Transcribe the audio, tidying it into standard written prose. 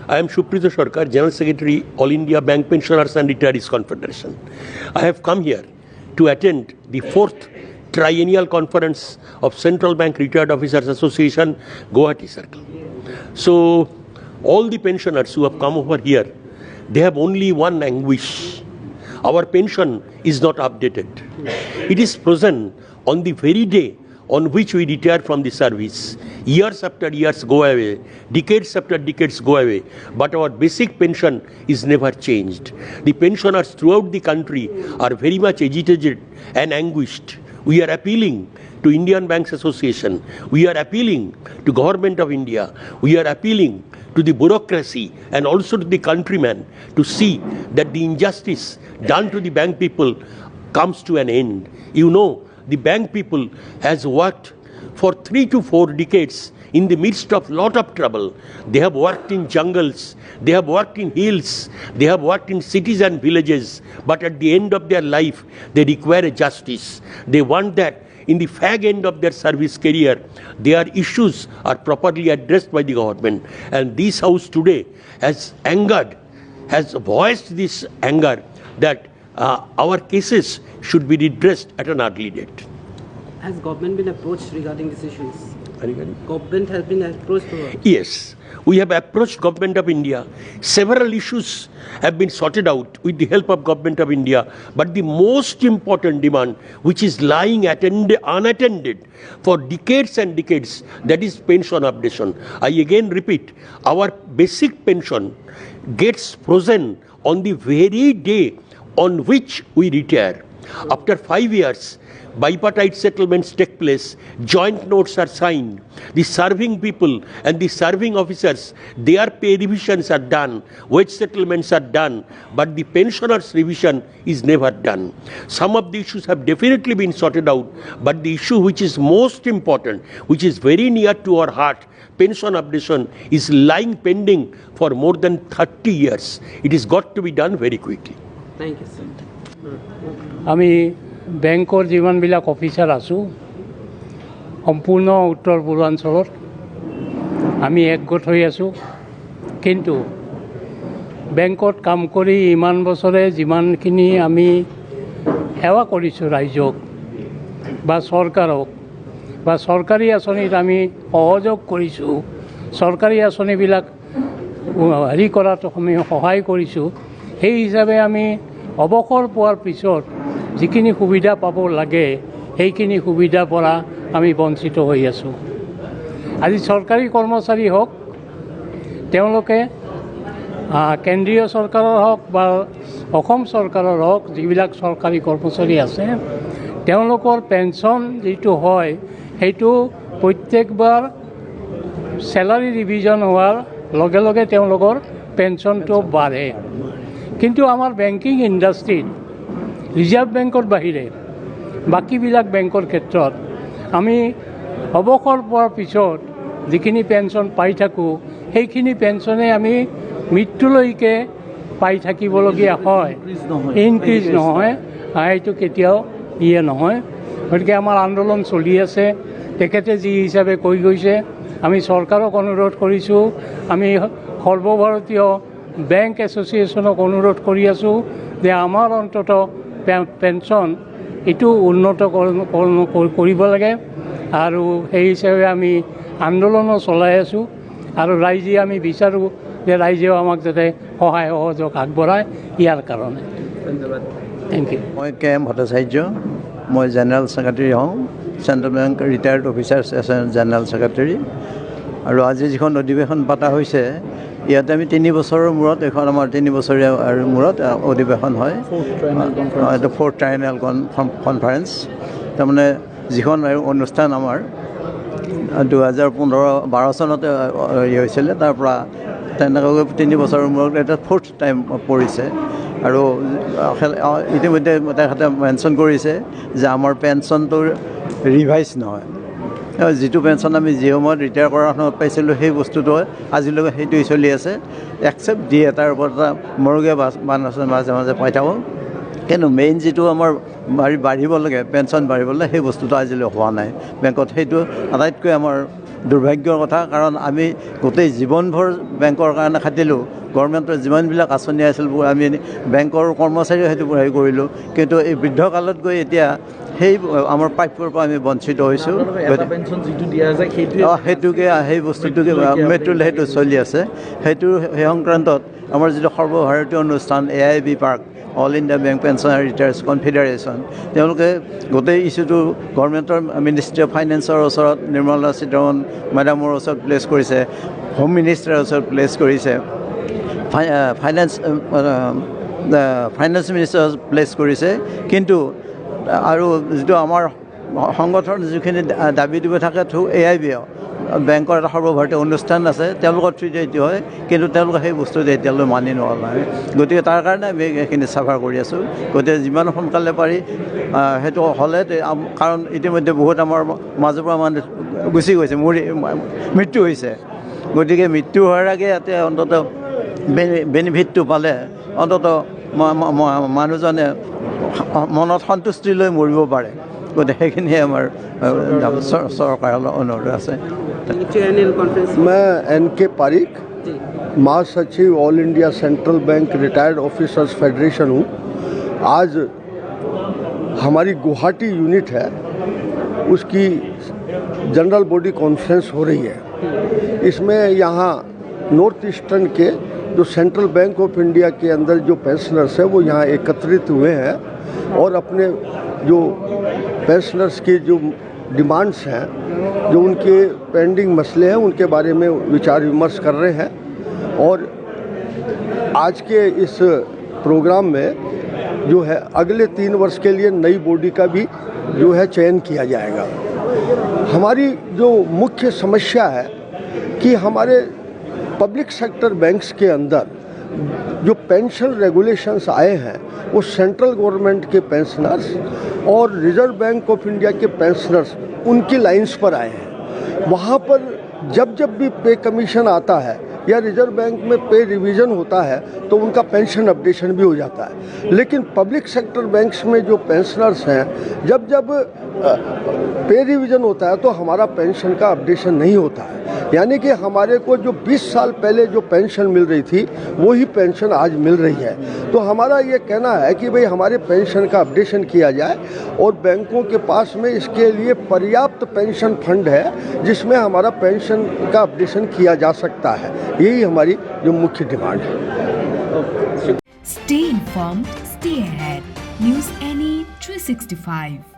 I am Shuprito Sarkar, General Secretary, All India Bank Pensioners and Retirees Confederation. I have come here to attend the 4th triennial conference of Central Bank Retired Officers Association, Guwahati Circle. So, all the pensioners who have come over here, they have only one anguish. Our pension is not updated. It is frozen on the very day on which we retire from the service. Years after years go away, decades after decades go away, but our basic pension is never changed. The pensioners throughout the country are very much agitated and anguished. We are appealing to Indian Banks Association. We are appealing to Government of India. We are appealing to the bureaucracy and also to the countrymen to see that the injustice done to the bank people comes to an end. You know, the bank people has worked for 3 to 4 decades in the midst of lot of trouble. They have worked in jungles, they have worked in hills, they have worked in cities and villages, but at the end of their life, they require a justice. They want that in the fag end of their service career, their issues are properly addressed by the government. And this house today has voiced this anger that our cases should be redressed at an early date. Has government been approached regarding these issues? Government has been approached? Yes, we have approached Government of India. Several issues have been sorted out with the help of Government of India. But the most important demand, which is lying unattended for decades and decades, that is pension updation. I again repeat, our basic pension gets frozen on the very day on which we retire. After 5 years, bipartite settlements take place, joint notes are signed, the serving people and the serving officers, their pay revisions are done, wage settlements are done, but the pensioners' revision is never done. Some of the issues have definitely been sorted out, but the issue which is most important, which is very near to our heart, pension updation, is lying pending for more than 30 years. It has got to be done very quickly. Thank you, sir. আমি বেংকৰ যিমানবিলাক officer আছোঁ সম্পূৰ্ণ উত্তৰ পূৰ্বাঞ্চলত আমি একগোট হৈ আছোঁ, কিন্তু বেংকত কাম কৰি ইমান বছৰে যিমানখিনি আমি সেৱা কৰিছোঁ ৰাইজক বা চৰকাৰক বা চৰকাৰী আঁচনিত আমি সহযোগ কৰিছোঁ, চৰকাৰী আঁচনিবিলাক হেৰি কৰাত আমি সহায় কৰিছোঁ, সেই হিচাপে আমি অৱসৰ পোৱাৰ পিছত যিখিনি সুবিধা পাব লাগে সেইখিনি সুবিধাৰ পৰা আমি বঞ্চিত হৈ আছোঁ। আজি চৰকাৰী কৰ্মচাৰী হওক, তেওঁলোকে কেন্দ্ৰীয় চৰকাৰৰ হওক বা অসম চৰকাৰৰ হওক, যিবিলাক চৰকাৰী কৰ্মচাৰী আছে, তেওঁলোকৰ পেঞ্চন যিটো হয় সেইটো প্ৰত্যেকবাৰ চেলাৰী ৰিভিজন হোৱাৰ লগে লগে তেওঁলোকৰ পেঞ্চনটো বাঢ়ে। কিন্তু আমাৰ বেংকিং ইণ্ডাষ্ট্ৰীত ৰিজাৰ্ভ বেংকৰ বাহিৰে বাকীবিলাক বেংকৰ ক্ষেত্ৰত আমি অৱসৰ পোৱাৰ পিছত যিখিনি পেঞ্চন পাই থাকোঁ সেইখিনি পেঞ্চনে আমি মৃত্যুলৈকে পাই থাকিবলগীয়া হয়, ইনক্ৰিজ নহয়, এইটো কেতিয়াও নহয়। গতিকে আমাৰ আন্দোলন চলি আছে। তেখেতে যি হিচাপে কৈ গৈছে, আমি চৰকাৰক অনুৰোধ কৰিছোঁ, আমি সৰ্বভাৰতীয় বেংক এছ'চিয়েশ্যনক অনুৰোধ কৰি আছোঁ যে আমাৰ অন্তত পেঞ্চন এইটো উন্নত কৰিব লাগে, আৰু সেই হিচাপে আমি আন্দোলনো চলাই আছোঁ, আৰু ৰাইজে আমি বিচাৰোঁ যে ৰাইজেও আমাক যাতে সহায় সহযোগ আগবঢ়ায় ইয়াৰ কাৰণে। ধন্যবাদ। Thank you. মই কে এম ভট্টাচাৰ্য, মই জেনেৰেল ছেক্ৰেটাৰী হওঁ, central bank retired officers general secretary. আৰু আজি যিখন অধিৱেশন পতা হৈছে, ইয়াতে আমি 3 বছৰৰ মূৰত, এইখন আমাৰ 3 বছৰীয়া মূৰত অধিৱেশন হয়, এইটো 4th ট্ৰাইনেল কনফাৰেঞ্চ। তাৰমানে যিখন অনুষ্ঠান আমাৰ 2012 চনতে হৈছিলে, তাৰ পৰা তেনেকৈ 3 বছৰৰ মূৰত এটা 4th টাইম পৰিছে। আৰু ইতিমধ্যে তেখেতে মেনশ্যন কৰিছে যে আমাৰ পেঞ্চনটো ৰিভাইজ নহয়, যিটো পেঞ্চন আমি যি সময়ত ৰিটায়াৰ কৰাৰ সময়ত পাইছিলোঁ সেই বস্তুটো আজিলৈকে সেইটোৱে চলি আছে, একচেপ্ট দিয়ে তাৰ ওপৰত এটা মৰুগীয়া বান আছে মাজে মাজে পাই থাকোঁ। কিন্তু মেইন যিটো আমাৰ বাঢ়িব লাগে, পেঞ্চন বাঢ়িব লাগে, সেই বস্তুটো আজিলৈ হোৱা নাই বেংকত। সেইটো আটাইতকৈ আমাৰ দুৰ্ভাগ্যৰ কথা, কাৰণ আমি গোটেই জীৱনভৰ বেংকৰ কাৰণে খাটিলোঁ। গভৰ্ণমেণ্টৰ যিমানবিলাক আঁচনি আছিল আমি বেংকৰ কৰ্মচাৰীও সেইটো হেৰি কৰিলোঁ, কিন্তু এই বৃদ্ধকালত গৈ এতিয়া সেই আমাৰ প্ৰাপ্যৰ পৰা আমি বঞ্চিত হৈছোঁ। সেইটোকে সেই বস্তুটোকে মৃত্যুলৈ সেইটো চলি আছে। সেই সংক্ৰান্তত আমাৰ যিটো সৰ্বভাৰতীয় অনুষ্ঠান AIB পাৰ্ক, all India bank pensioner retirees confederation, তেওঁলোকে গোটেই ইছ্যুটো গভৰ্ণমেণ্টৰ মিনিষ্ট্ৰী অফ ফাইনেন্সৰ ওচৰত, নিৰ্মলা সীতাৰমণ মেডামৰ ওচৰত প্লেচ কৰিছে, হোম মিনিষ্টাৰৰ ওচৰত প্লেচ কৰিছে, ফাইনেন্স মিনিষ্টাৰ প্লেচ কৰিছে। কিন্তু আৰু যিটো আমাৰ সংগঠন যিখিনি দাবী দিব থাকে থ্ৰু AIB বেংকৰ এটা সৰ্বভাৰতীয় অনুষ্ঠান আছে, তেওঁলোকৰ থ্ৰুতে এইটো হয়, কিন্তু তেওঁলোকে সেই বস্তুটো এতিয়ালৈ মানি নলয়। গতিকে তাৰ কাৰণে আমি এইখিনি চাফাৰ কৰি আছোঁ। গতিকে যিমান সোনকালে পাৰি সেইটো হ'লে, কাৰণ ইতিমধ্যে বহুত আমাৰ মাজৰ পৰা মানুহ গুচি গৈছে, মৃত্যু হৈছে। গতিকে মৃত্যু হোৱাৰ আগে ইয়াতে অন্তত বেনিফিটটো পালে অন্তত মানুহজনে মনত সন্তুষ্টি লৈ মৰিব পাৰে। গতিকে সেইখিনিয়ে আমাৰ চৰকাৰৰ অনুৰোধ আছে। मैं NK पारिक, महासचिव all India central bank retired officers federation हूँ। आज हमारी गुवाहाटी यूनिट है, उसकी जनरल बॉडी कॉन्फ्रेंस हो रही है। इसमें यहाँ नॉर्थ ईस्टर्न के जो सेंट्रल बैंक ऑफ इंडिया के अंदर जो पेंशनर्स हैं वो यहाँ एकत्रित हुए हैं और अपने जो पेंशनर्स की जो डिमांड्स हैं, जो उनके पेंडिंग मसले हैं, उनके बारे में विचार विमर्श कर रहे हैं। और आज के इस प्रोग्राम में जो है अगले 3 वर्ष के लिए नई बॉडी का भी जो है चयन किया जाएगा। हमारी जो मुख्य समस्या है कि हमारे पब्लिक सेक्टर बैंक्स के अंदर जो पेंशन रेगुलेशंस आए हैं वो सेंट्रल गवर्नमेंट के पेंशनर्स और reserve bank of India K pensioners उनकी लाइंस पर आए हैं। वहाँ पर जब जब भी पे कमीशन आता है या रिजर्व बैंक में पे रिवीजन होता है तो उनका पेंशन अपडेशन भी हो जाता है। लेकिन पब्लिक सेक्टर बैंक्स में जो पेंशनर्स हैं, जब जब पे रिवीजन होता है तो हमारा पेंशन का अपडेशन नहीं होता है। यानी कि हमारे को जो 20 साल पहले जो पेंशन मिल रही थी वही पेंशन आज मिल रही है। तो हमारा ये कहना है कि भाई हमारे पेंशन का अपडेशन किया जाए और बैंकों के पास में इसके लिए पर्याप्त पेंशन फंड है जिसमें हमारा पेंशन का अपडेशन किया जा सकता है। यही हमारी जो मुख्य डिमांड है। Stay informed, stay ahead. News NE 365.